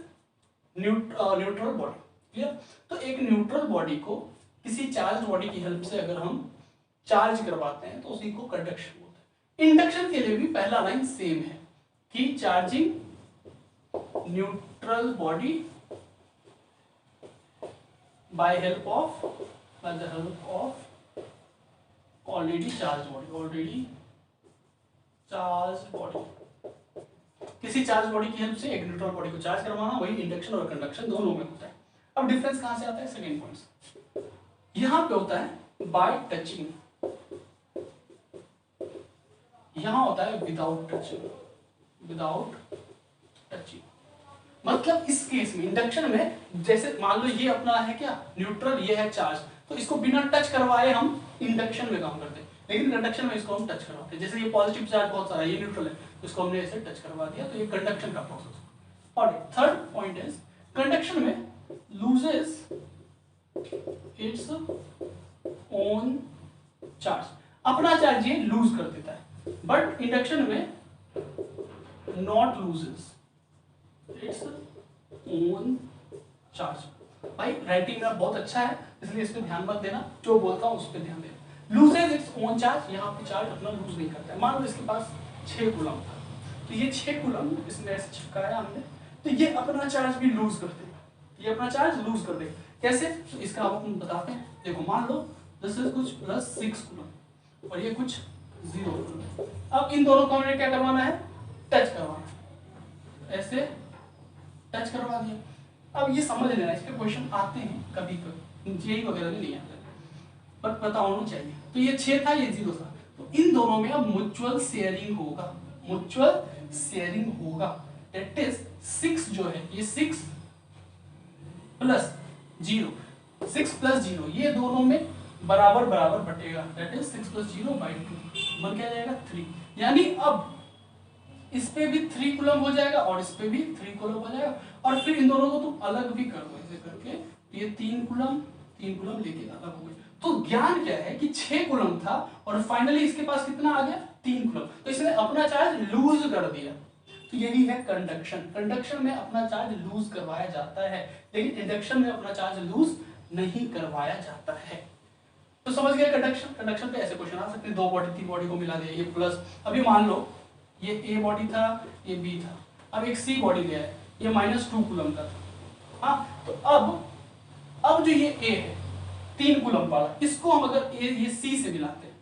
neutral body. Clear? तो एक न्यूट्रल बॉडी को किसी चार्ज बॉडी की हेल्प से अगर हम चार्ज करवाते हैं तो उसी को कंडक्शन बोलते हैं। इंडक्शन के लिए भी पहला लाइन सेम है कि charging neutral body by the help of already charge body. किसी चार्ज बॉडी की हेल्प से एक न्यूट्रल बॉडी को चार्ज करवाना, वही इंडक्शन और कंडक्शन दोनों में होता है। अब डिफरेंस कहां से आता है, सेकेंड पॉइंट यहां पे होता है बाय टचिंग, यहां होता है विदाउट टचिंग। मतलब इस केस में इंडक्शन में जैसे मान लो ये अपना है क्या न्यूट्रल, ये है चार्ज, तो इसको बिना टच करवाए हम इंडक्शन में काम करते हैं, लेकिन कंडक्शन में इसको हम टच करवाते हैं। जैसे ये पॉजिटिव चार्ज बहुत सारा, ये न्यूट्रल है, तो इसको हमने ऐसे टच करवा दिया, तो ये कंडक्शन का प्रोसेस। और थर्ड पॉइंट इज कंडक्शन में लूजेस इट्स ओन चार्ज, अपना चार्ज ये लूज कर देता है, बट इंडक्शन में not loses its own charge. भाई राइटिंग मेरा बहुत अच्छा है इसलिए इस पे ध्यान मत देना, जो बोलता हूँ उस पर ध्यान देना। लूजेज इट्स ओन चार्ज, यहाँ पे चार्ज अपना लूज नहीं करता है। मान लो इसके पास 6 कूलम था, तो ये 6 कूलम इसमें ऐसे चिपकाया हमने, तो ये अपना चार्ज भी लूज कर देगा, ये अपना चार्ज लूज कर देगा। कैसे? तो इसका आप हम बताते हैं। देखो मान लो दिस इज कुछ +6 कूलम और ये कुछ 0 कूलम। अब इन दोनों को हमें क्या करवाना है? टच करवाना है, ऐसे टच करवा दिया। अब ये समझ लेना, इसके क्वेश्चन आते हैं कभी कभी, जेई वगैरह में नहीं आते, पर पता होना चाहिए। तो ये 6 था, ये 0 था, तो इन दोनों में अब म्यूचुअल शेयरिंग होगा, म्यूचुअल शेयरिंग होगा। दैट इज 6 जो है ये 6 प्लस 0, 6 प्लस 0 ये दोनों में बराबर बराबर बटेगा। दैट इज 6 + 0/2 बन क्या जाएगा 3। यानी अब इस पे भी 3 कूलम हो जाएगा और इस पे भी 3 कूलम हो जाएगा। और फिर इन दोनों को तुम अलग भी कर दो ऐसे करके, ये 3 कूलम लेके अलग हो गए। तो ज्ञान क्या है कि 6 कूलम था और फाइनली इसके पास कितना आ गया? 3 कूलम। तो इसने अपना चार्ज लूज कर दिया। तो यही है कंडक्शन। कंडक्शन में अपना चार्ज लूज करवाया जाता है, लेकिन इंडक्शन में अपना चार्ज लूज नहीं करवाया जाता है। तो समझ गए कंडक्शन। कंडक्शन पे ऐसे क्वेश्चन आ सकते हैं, 2 बॉडी 3 बॉडी को मिला दिया, ये प्लस, अभी मान लो ये ए बॉडी था, ये बी था, अब एक सी बॉडी गया है, ये -2 कूलम का था। हाँ, तो अब जो ये ए है 3 कूलम वाला, इसको हम अगर ये सी से मिलाते हैं,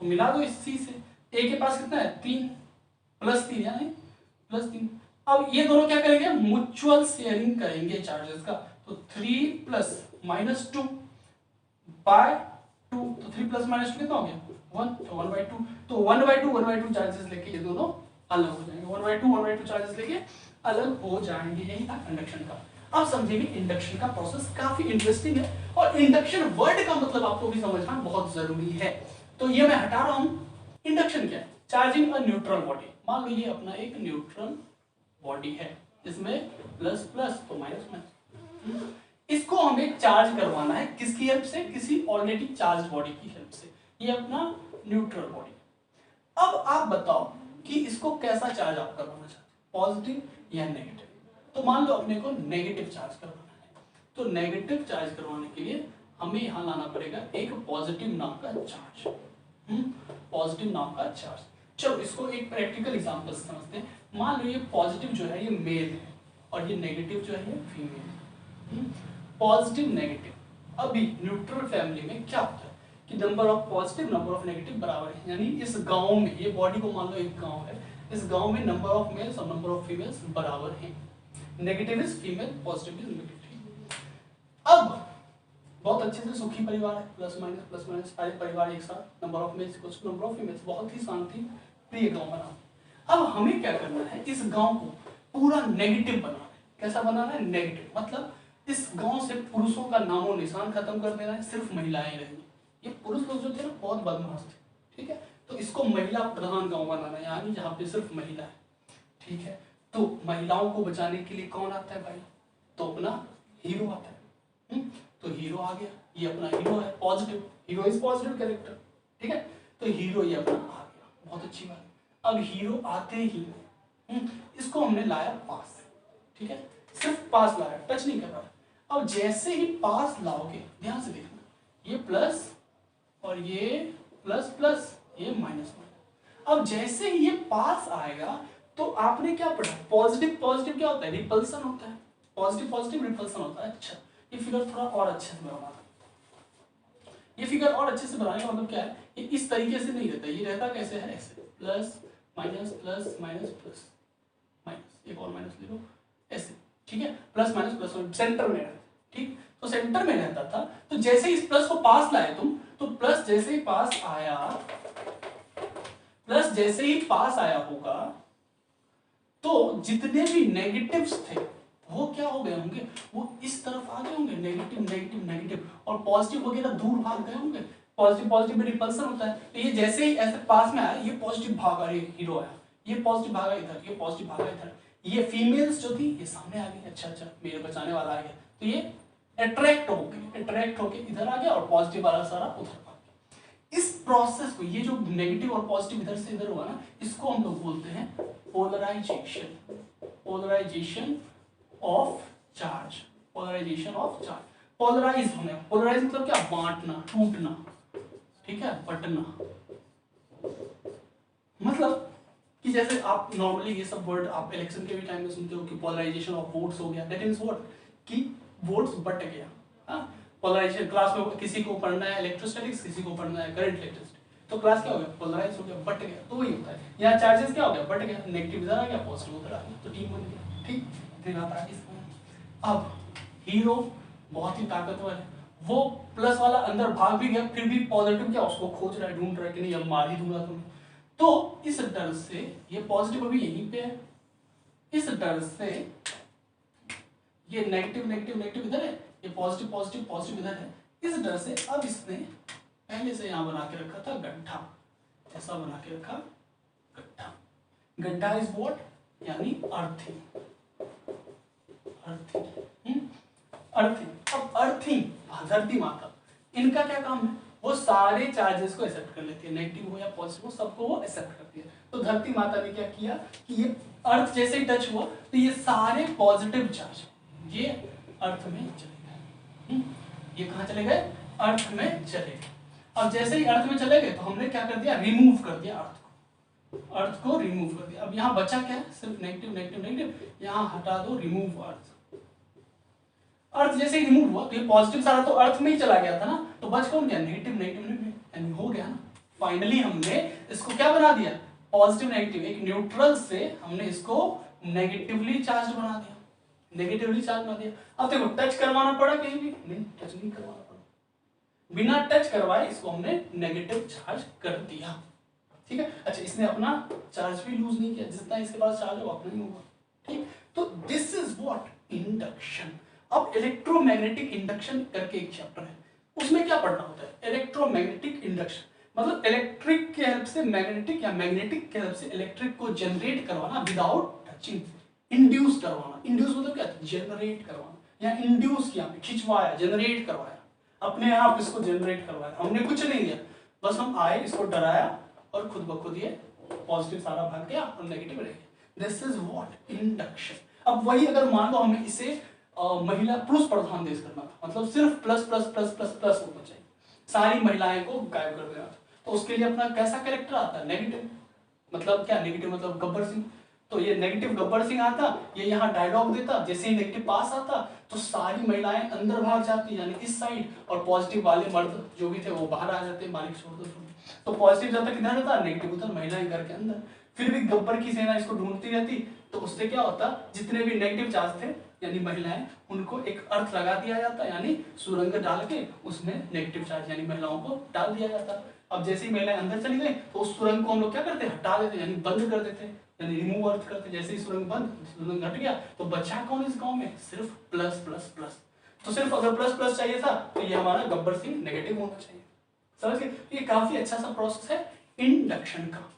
तो मिला दो इस सी से, ए के पास कितना है 3 + 3 यानी +3। अब ये दोनों क्या करेंगे? म्यूचुअल शेयरिंग करेंगे चार्जेस का। तो 3 + -2 बाय 2, तो 3 + -2 कितना हो गया 1, तो 1/2। तो 1/2 चार्जेस लेके ये दोनों अलग हो जाएंगे, 1/2 चार्जेस लेके अलग हो जाएंगे। यही था इंडक्शन का। अब समझेंगे इंडक्शन का प्रोसेस काफी इंटरेस्टिंग है, और इंडक्शन वर्ड का मतलब आपको भी समझना बहुत जरूरी है। तो ये मैं हटा रहा हूं। इंडक्शन क्या है? Charging a neutral body. मान लो ये अपना एक न्यूट्रल बॉडी है, इसमें प्लस प्लस तो माइनस माइनस, इसको हमें चार्ज करवाना है किसकी हेल्प से? किसी ऑलरेडी चार्ज बॉडी की हेल्प से। ये अपना न्यूट्रल बॉडी। अब आप बताओ कि इसको कैसा चार्ज आप करवाना चाहते हैं, पॉजिटिव या नेगेटिव? तो मान लो अपने को नेगेटिव चार्ज करवाना है, तो नेगेटिव चार्ज करवाने के लिए हमें यहां लाना पड़ेगा एक पॉजिटिव नाम का चार्ज, पॉजिटिव नाम का चार्ज। चलो इसको एक प्रैक्टिकल एग्जांपल से समझते हैं। मान लो ये पॉजिटिव जो है ये मेल है और ये नेगेटिव जो है ये फीमेल है। पॉजिटिव नेगेटिव, अभी न्यूट्रल फैमिली में क्या होता है कि number of positive number of negative बराबर है। यानी इस गांव में, ये बॉडी को मान लो एक गांव है, इस गांव में नंबर ऑफ मेल्स और नंबर ऑफ फीमेल्स बराबर हैं। Negative is female, positive is negative. अब बहुत अच्छे से सुखी परिवार है, प्लस माइनस सारे परिवार एक साथ, number of males equals to number of females, बहुत ही शांति प्रिय गांव बना। अब हमें क्या करना है? इस गांव को पूरा नेगेटिव बनाना है। कैसा बनाना है? नेगेटिव। मतलब इस गांव से पुरुषों का नामो निशान खत्म कर देना है, सिर्फ महिलाएं रहेंगी। ये पुरुष लोग जो थे ना बहुत बदमाश थे, ठीक है, तो इसको महिला प्रधान गांव बनाना है, यानी जहाँ पे सिर्फ महिला है, ठीक है। तो महिलाओं को बचाने के लिए कौन आता है भाई? तो अपना हीरो आता है। तो हीरो आ गया, ये अपना हीरो है, positive, hero is positive character, ठीक है। तो हीरो ये अपना आ गया, बहुत अच्छी बात। अब हीरो आते ही इसको हमने लाया पास, ठीक है, सिर्फ पास लाया, टच नहीं कर रहा। अब जैसे ही पास लाओगे, ध्यान से देखना, ये प्लस और ये प्लस प्लस, ये माइनस। अब जैसे ही ये पास आएगा तो आपने क्या पढ़ा? पॉजिटिव पॉजिटिव क्या होता है? रिपल्सन होता है। पॉजिटिव पॉजिटिव रिपल्सन होता है। अच्छा, ये फिगर थोड़ा और अच्छे से बनाना, ये फिगर और अच्छे से बनाने का मतलब क्या है? ये इस तरीके से नहीं रहता, ये रहता कैसे है? ऐसे plus minus plus minus plus minus, एक और माइनस ले लो, ऐसे, ठीक है, प्लस माइनस प्लस सेंटर में रहता, ठीक। तो सेंटर में रहता था, तो जैसे इस प्लस को पास लाए तुम, तो प्लस जैसे ही पास आया, प्लस जैसे ही पास आया होगा, तो जितने भी नेगेटिव्स थे वो क्या हो गए होंगे? वो इस तरफ आ गए होंगे, नेगेटिव नेगेटिव नेगेटिव, और पॉजिटिव वगैरह दूर भाग गए होंगे। पॉजिटिव पॉजिटिव में रिपल्सन होता है, तो ये जैसे ही ऐसे पास में आया, ये पॉजिटिव भागा, ये हीरो आया, ये पॉजिटिव भागा इधर, ये पॉजिटिव भागा इधर, ये फीमेल्स जो थी ये सामने आ गई, अच्छा अच्छा मेरे बचाने वाला आ गया, तो ये अट्रैक्ट होके इधर आ गया और पॉजिटिव वाला सारा उधर भाग गया। इस प्रोसेस को, ये जो नेगेटिव और पॉजिटिव इधर से इधर हुआ ना, इसको हम लोग बोलते हैं polarization. Polarization of charge, polarization of charge. Polarize होने, पोलराइज मतलब क्या, बांटना, टूटना, ठीक है, बटना। मतलब कि जैसे आप नॉर्मली ये सब वर्ड आप इलेक्शन के भी टाइम में सुनते हो कि पोलराइजेशन ऑफ वोट्स हो गया, दैट मींस व्हाट, कि वोट्स बट गया। पोलराइजेशन, क्लास में किसी को पढ़ना है इलेक्ट्रोस्टैटिक्स, किसी को पढ़ना है करंट इलेक्ट्रिसिटी, तो क्लास क्या हो गया, पोलराइज हो गया, बट गया, तो वही होता है। यहाँ चार्जेस क्या हो गया, बट गया, नेगेटिव इधर आ गया, पॉजिटिव उधर आ गया, तो टीम बन गया, ठीक। फिर आता है इसका, अब हीरो बहुत ही ताकतवर है, वो प्लस वाला अंदर भाग भी गया, फिर भी पॉजिटिव क्या उसको खोज रहा है, ढूंढ रहा है कि नहीं अब मार ही दूंगा तुम्हें। तो इस डर से ये पॉजिटिव अभी यहीं पे है, इस डर से ये नेगेटिव नेगेटिव नेगेटिव इधर है, ये पॉजिटिव पॉजिटिव पॉजिटिव इधर है। इस डर से अब इसने पहले से यहां बना के रखा था गड्ढा, ऐसा बना के रखा गड्ढा। गड्ढा इज व्हाट, यानी अर्थिंग, अर्थिंग, अर्थिंग। अब अर्थिंग, धरती माता, इनका क्या काम है, वो सारे चार्जेस को एक्सेप्ट कर लेती है, नेगेटिव हो या पॉजिटिव हो, सबको वो एक्सेप्ट करती है। तो धरती माता ने क्या किया कि ये अर्थ जैसे ही टच हुआ तो ये सारे पॉजिटिव चार्ज ये अर्थ में चले गए। ये कहाँ चले गए, अर्थ में चले गए। अब जैसे ही अर्थ में चले गए तो हमने क्या कर दिया, रिमूव कर दिया अर्थ को रिमूव कर दिया। अब यहाँ बचा क्या है, सिर्फ नेगेटिव नेगेटिव नेगेटिव, यहाँ हटा दो, रिमूव अर्थ। अर्थ जैसे ही रिमूव हुआ तो ये पॉजिटिव सारा तो अर्थ में ही चला गया था ना, तो बच कौन गया, नेगेटिव नेगेटिव नेगेटिव, यानी हो गया ना। फाइनली हमने इसको क्या बना दिया, पॉजिटिव नेगेटिव, एक न्यूट्रल से हमने इसको नेगेटिवली चार्ज बना दिया, नेगेटिवली चार्ज बना दिया। अब देखो टच करवाना पड़ा कहीं भी, नहीं टच नहीं करवाना पड़ा, बिना टच करवाए इसको हमने नेगेटिव चार्ज कर दिया, ठीक है। अच्छा, इसने अपना चार्ज भी लूज नहीं किया, जितना इसके पास चार्ज हो अपना ही होगा, ठीक। तो दिस इज व्हाट, इंडक्शन। अब इलेक्ट्रोमैग्नेटिक इंडक्शन करके एक चैप्टर है, उसमें क्या पढ़ना होता है, इलेक्ट्रोमैग्नेटिक इंडक्शन, मतलब इलेक्ट्रिक के हेल्प से मैग्नेटिक या मैग्नेटिक के हेल्प से इलेक्ट्रिक को जनरेट करवाना विदाउट टचिंग, इंड्यूस करवाना। इंड्यूस मतलब क्या, जनरेट करवाना, या इंड्यूस किया, खिंचवाया, जनरेट करवाया, अपने आप इसको जनरेट करवाया, हमने कुछ नहीं दिया, बस हम आए, इसको डराया और खुद ब खुद ये पॉजिटिव सारा भाग गया और नेगेटिव रह गया। This is what, induction. अब वही अगर मान लो हमें इसे महिला पुरुष प्रधान देश करना था, मतलब सिर्फ plus plus plus plus plus होना चाहिए, सारी महिलाएं को गायब कर देना था, तो उसके लिए अपना कैसा कैरेक्टर आता है, नेगेटिव। मतलब क्या, नेगेटिव मतलब गब्बर सिंह, तो ये नेगेटिव गब्बर सिंह आता, ये यहाँ डायलॉग देता, जैसे ही नेगेटिव पास आता तो सारी महिलाएं अंदर भाग जाती, यानी इस साइड, और पॉजिटिव वाले मर्द जो भी थे वो बाहर आ जाते, मालिक छोड़ दो। तो पॉजिटिव जब तक इधर रहता, नेगेटिव उधर, महिलाएं घर के अंदर। फिर भी गब्बर की सेना इसको ढूंढती रहती, तो उससे क्या होता, जितने भी नेगेटिव चार्ज थे यानी महिलाएं, उनको एक अर्थ लगा दिया जाता, यानी सुरंग डाल के उसमें नेगेटिव चार्ज यानी महिलाओं को डाल दिया जाता। अब जैसे ही महिलाएं अंदर चली गई तो उस सुरंग को हम लोग क्या करते, हटा देते, यानी बंद कर देते, यानी रिमूव अर्थ करते। जैसे ही सुरंग बंद, सुरंग हट गया, तो बचा कौन इस गांव में, सिर्फ प्लस प्लस प्लस। तो सिर्फ अगर प्लस प्लस चाहिए था तो ये हमारा गब्बर सिंह नेगेटिव होना चाहिए, समझ गए। ये काफी अच्छा सा प्रोसेस है इंडक्शन का।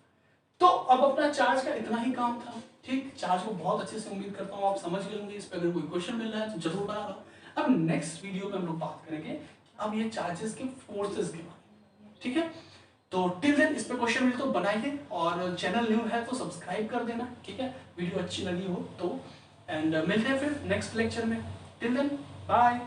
तो अब अपना चार्ज का इतना ही काम था, ठीक। चार्ज को बहुत अच्छे से उम्मीद करता हूँ आप समझ गए होंगे। इस पर अगर कोई क्वेश्चन मिल रहा है तो जरूर बना रहा। अब नेक्स्ट वीडियो में हम लोग बात करेंगे अब ये चार्जेस के फोर्सेस के बारे में, ठीक है। तो टिल देन इस पे क्वेश्चन मिले तो बनाइए, और चैनल न्यू है तो सब्सक्राइब कर देना, ठीक है। वीडियो अच्छी लगी हो तो, एंड मिलते हैं फिर नेक्स्ट लेक्चर में। Till then bye.